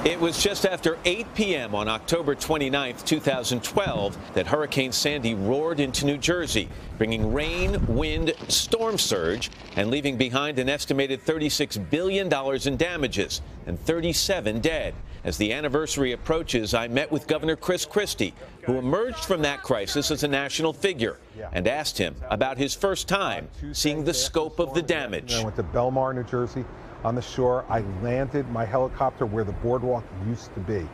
It was just after 8 p.m. on October 29, 2012, that Hurricane Sandy roared into New Jersey, bringing rain, wind, storm surge, and leaving behind an estimated $36 billion in damages and 37 dead. As the anniversary approaches, I met with Governor Christie, who emerged from that crisis as a national figure, and asked him about his first time seeing the scope of the damage. I went to Belmar, New Jersey. On the shore, I landed my helicopter where the boardwalk used to be.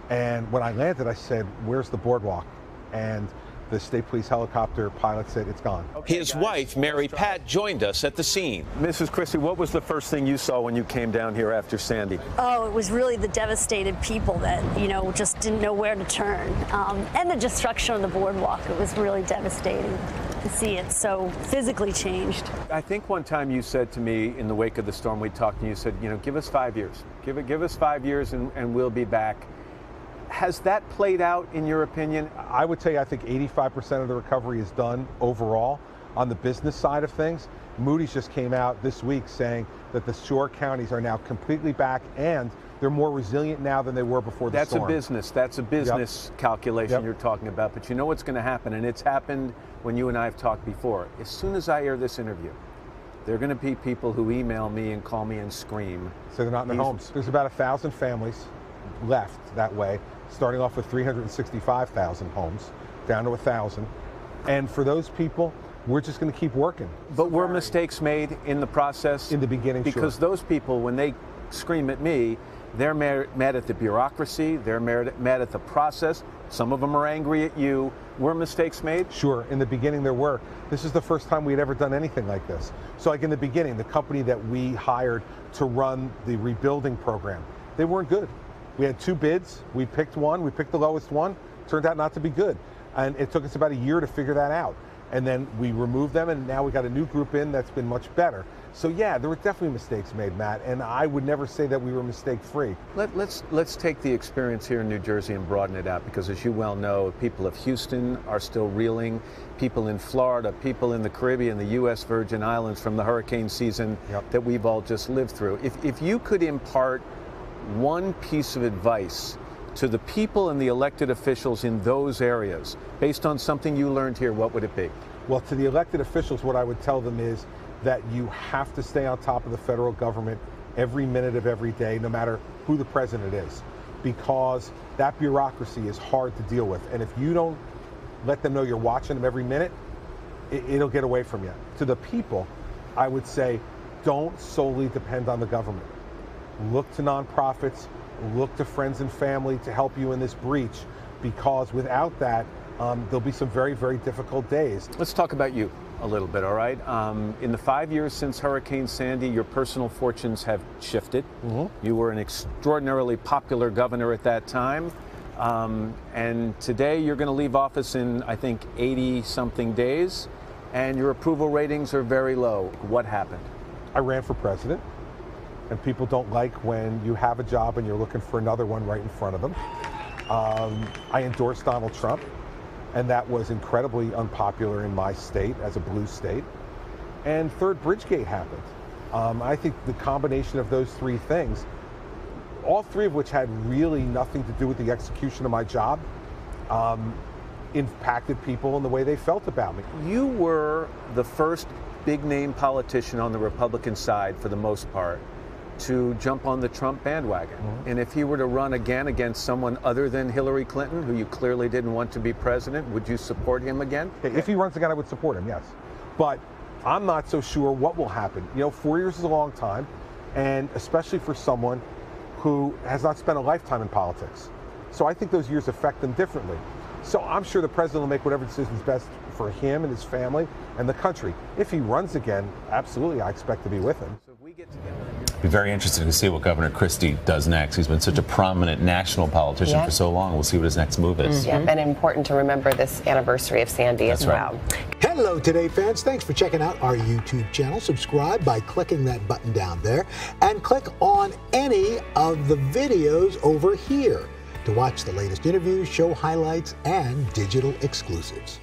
And when I landed, I said, "Where's the boardwalk?" And the state police helicopter pilot said, "It's gone." His wife, Mary Pat, joined us at the scene. Mrs. Christie, what was the first thing you saw when you came down here after Sandy? Oh, it was really the devastated people that, just didn't know where to turn. And the destruction of the boardwalk. It was really devastating to see it so physically changed. I think one time you said to me in the wake of the storm, we talked and you said, give us 5 years. Give us 5 years and we'll be back. Has that played out in your opinion? I would tell you, I think 85% of the recovery is done overall. On the business side of things, Moody's just came out this week saying that the shore counties are now completely back and they're more resilient now than they were before the storm. That's a business calculation you're talking about, but you know what's going to happen, and it's happened when you and I have talked before. As soon as I air this interview, there are going to be people who email me and call me and scream. So they're not in their homes. There's about 1,000 families left that way, starting off with 365,000 homes, down to 1,000. And for those people, we're just going to keep working. But were mistakes made in the process? In the beginning, because those people, when they scream at me, they're mad at the bureaucracy, they're mad at the process. Some of them are angry at you. Were mistakes made? Sure, in the beginning there were. This is the first time we had ever done anything like this. So like in the beginning, the company that we hired to run the rebuilding program, they weren't good. We had 2 bids, we picked one, we picked the lowest one, turned out not to be good. And it took us about a year to figure that out. And then we removed them, and now we got a new group in that's been much better. So yeah, there were definitely mistakes made, Matt, and I would never say that we were mistake-free. Let's take the experience here in New Jersey and broaden it out, because as you well know, people of Houston are still reeling, people in Florida, people in the Caribbean, the U.S. Virgin Islands from the hurricane season that we've all just lived through. If you could impart one piece of advice to the people and the elected officials in those areas, based on something you learned here, what would it be? Well, to the elected officials, what I would tell them is that you have to stay on top of the federal government every minute of every day, no matter who the president is, because that bureaucracy is hard to deal with. And if you don't let them know you're watching them every minute, it'll get away from you. To the people, I would say, don't solely depend on the government. Look to nonprofits, look to friends and family to help you in this breach, because without that, there'll be some very, very difficult days. Let's talk about you a little bit, all right? In the 5 years since Hurricane Sandy, your personal fortunes have shifted. You were an extraordinarily popular governor at that time. And today you're going to leave office in, I think, 80-something days, and your approval ratings are very low. What happened? I ran for president. And people don't like when you have a job and you're looking for another one right in front of them. I endorsed Donald Trump, and that was incredibly unpopular in my state as a blue state. And third Bridgegate happened. I think the combination of those 3 things, all 3 of which had really nothing to do with the execution of my job, impacted people in the way they felt about me. You were the first big-name politician on the Republican side, for the most part, to jump on the Trump bandwagon. And if he were to run again against someone other than Hillary Clinton, who you clearly didn't want to be president, would you support him again? If he runs again, I would support him, yes. But I'm not so sure what will happen. 4 years is a long time, and especially for someone who has not spent a lifetime in politics. So I think those years affect them differently. So I'm sure the president will make whatever decision is best for him and his family and the country. If he runs again, absolutely, I expect to be with him. So if we get together, be very interesting to see what Governor Christie does next. He's been such a prominent national politician for so long. We'll see what his next move is. Yeah, and important to remember this anniversary of Sandy as well. Hello, Today fans. Thanks for checking out our YouTube channel. Subscribe by clicking that button down there and click on any of the videos over here to watch the latest interviews, show highlights, and digital exclusives.